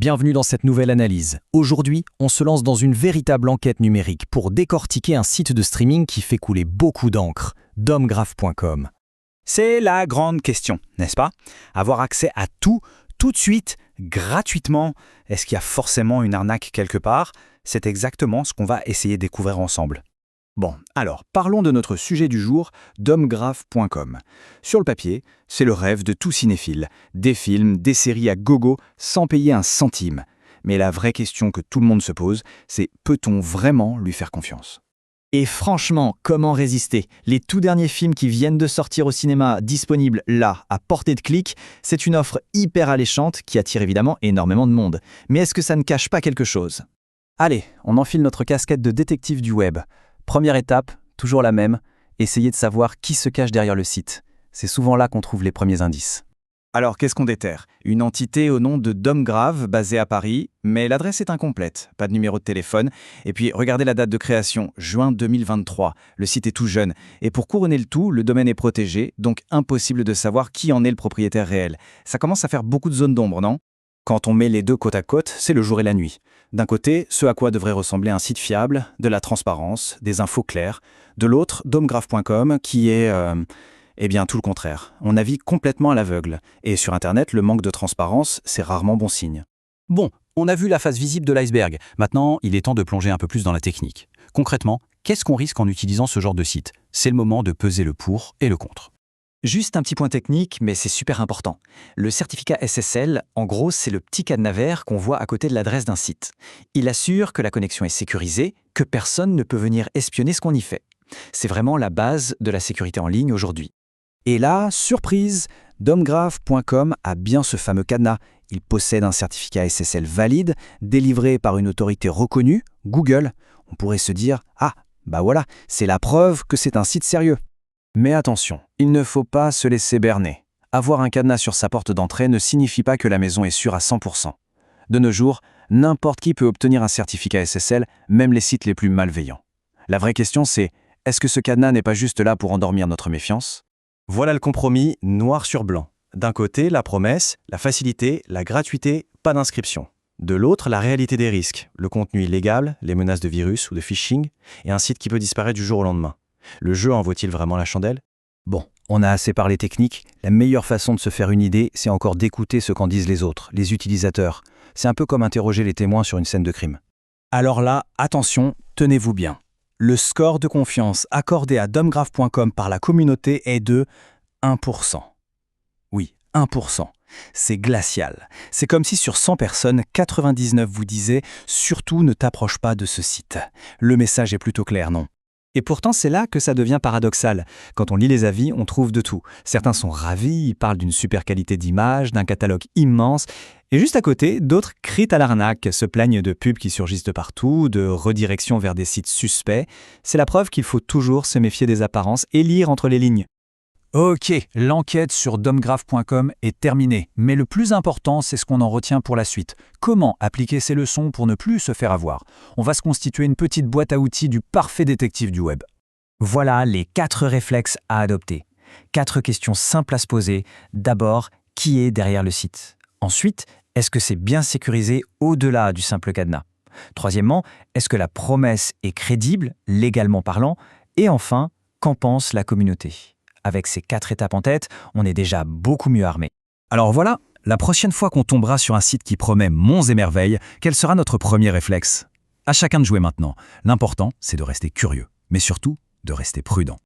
Bienvenue dans cette nouvelle analyse. Aujourd'hui, on se lance dans une véritable enquête numérique pour décortiquer un site de streaming qui fait couler beaucoup d'encre, domgraph.com. C'est la grande question, n'est-ce pas? Avoir accès à tout de suite, gratuitement. Est-ce qu'il y a forcément une arnaque quelque part? C'est exactement ce qu'on va essayer de découvrir ensemble. Bon, alors, parlons de notre sujet du jour, domgraph.com. Sur le papier, c'est le rêve de tout cinéphile. Des films, des séries à gogo, sans payer un centime. Mais la vraie question que tout le monde se pose, c'est peut-on vraiment lui faire confiance? Et franchement, comment résister? Les tout derniers films qui viennent de sortir au cinéma, disponibles là, à portée de clic, c'est une offre hyper alléchante qui attire évidemment énormément de monde. Mais est-ce que ça ne cache pas quelque chose? Allez, on enfile notre casquette de détective du web. Première étape, toujours la même, essayer de savoir qui se cache derrière le site. C'est souvent là qu'on trouve les premiers indices. Alors, qu'est-ce qu'on déterre? Une entité au nom de Domgraph, basée à Paris, mais l'adresse est incomplète, pas de numéro de téléphone. Et puis, regardez la date de création, juin 2023. Le site est tout jeune. Et pour couronner le tout, le domaine est protégé, donc impossible de savoir qui en est le propriétaire réel. Ça commence à faire beaucoup de zones d'ombre, non? Quand on met les deux côte à côte, c'est le jour et la nuit. D'un côté, ce à quoi devrait ressembler un site fiable, de la transparence, des infos claires. De l'autre, domgraph.com, qui est... tout le contraire. On navigue complètement à l'aveugle. Et sur Internet, le manque de transparence, c'est rarement bon signe. Bon, on a vu la face visible de l'iceberg. Maintenant, il est temps de plonger un peu plus dans la technique. Concrètement, qu'est-ce qu'on risque en utilisant ce genre de site? C'est le moment de peser le pour et le contre. Juste un petit point technique, mais c'est super important. Le certificat SSL, en gros, c'est le petit cadenas vert qu'on voit à côté de l'adresse d'un site. Il assure que la connexion est sécurisée, que personne ne peut venir espionner ce qu'on y fait. C'est vraiment la base de la sécurité en ligne aujourd'hui. Et là, surprise, domgraph.com a bien ce fameux cadenas. Il possède un certificat SSL valide, délivré par une autorité reconnue, Google. On pourrait se dire, voilà, c'est la preuve que c'est un site sérieux. Mais attention, il ne faut pas se laisser berner. Avoir un cadenas sur sa porte d'entrée ne signifie pas que la maison est sûre à 100%. De nos jours, n'importe qui peut obtenir un certificat SSL, même les sites les plus malveillants. La vraie question c'est, est-ce que ce cadenas n'est pas juste là pour endormir notre méfiance? Voilà le compromis noir sur blanc. D'un côté, la promesse, la facilité, la gratuité, pas d'inscription. De l'autre, la réalité des risques, le contenu illégal, les menaces de virus ou de phishing, et un site qui peut disparaître du jour au lendemain. Le jeu en vaut-il vraiment la chandelle? Bon, on a assez parlé technique. La meilleure façon de se faire une idée, c'est encore d'écouter ce qu'en disent les autres, les utilisateurs. C'est un peu comme interroger les témoins sur une scène de crime. Alors là, attention, tenez-vous bien. Le score de confiance accordé à domgraph.com par la communauté est de 1%. Oui, 1%. C'est glacial. C'est comme si sur 100 personnes, 99 vous disaient « Surtout ne t'approche pas de ce site ». Le message est plutôt clair, non? Et pourtant, c'est là que ça devient paradoxal. Quand on lit les avis, on trouve de tout. Certains sont ravis, ils parlent d'une super qualité d'image, d'un catalogue immense. Et juste à côté, d'autres crient à l'arnaque, se plaignent de pubs qui surgissent de partout, de redirections vers des sites suspects. C'est la preuve qu'il faut toujours se méfier des apparences et lire entre les lignes. Ok, l'enquête sur domgraph.com est terminée. Mais le plus important, c'est ce qu'on en retient pour la suite. Comment appliquer ces leçons pour ne plus se faire avoir? On va se constituer une petite boîte à outils du parfait détective du web. Voilà les 4 réflexes à adopter. 4 questions simples à se poser. D'abord, qui est derrière le site? Ensuite, est-ce que c'est bien sécurisé au-delà du simple cadenas? Troisièmement, est-ce que la promesse est crédible, légalement parlant? Et enfin, qu'en pense la communauté? Avec ces 4 étapes en tête, on est déjà beaucoup mieux armé. Alors voilà, la prochaine fois qu'on tombera sur un site qui promet monts et merveilles, quel sera notre premier réflexe? À chacun de jouer maintenant. L'important, c'est de rester curieux, mais surtout de rester prudent.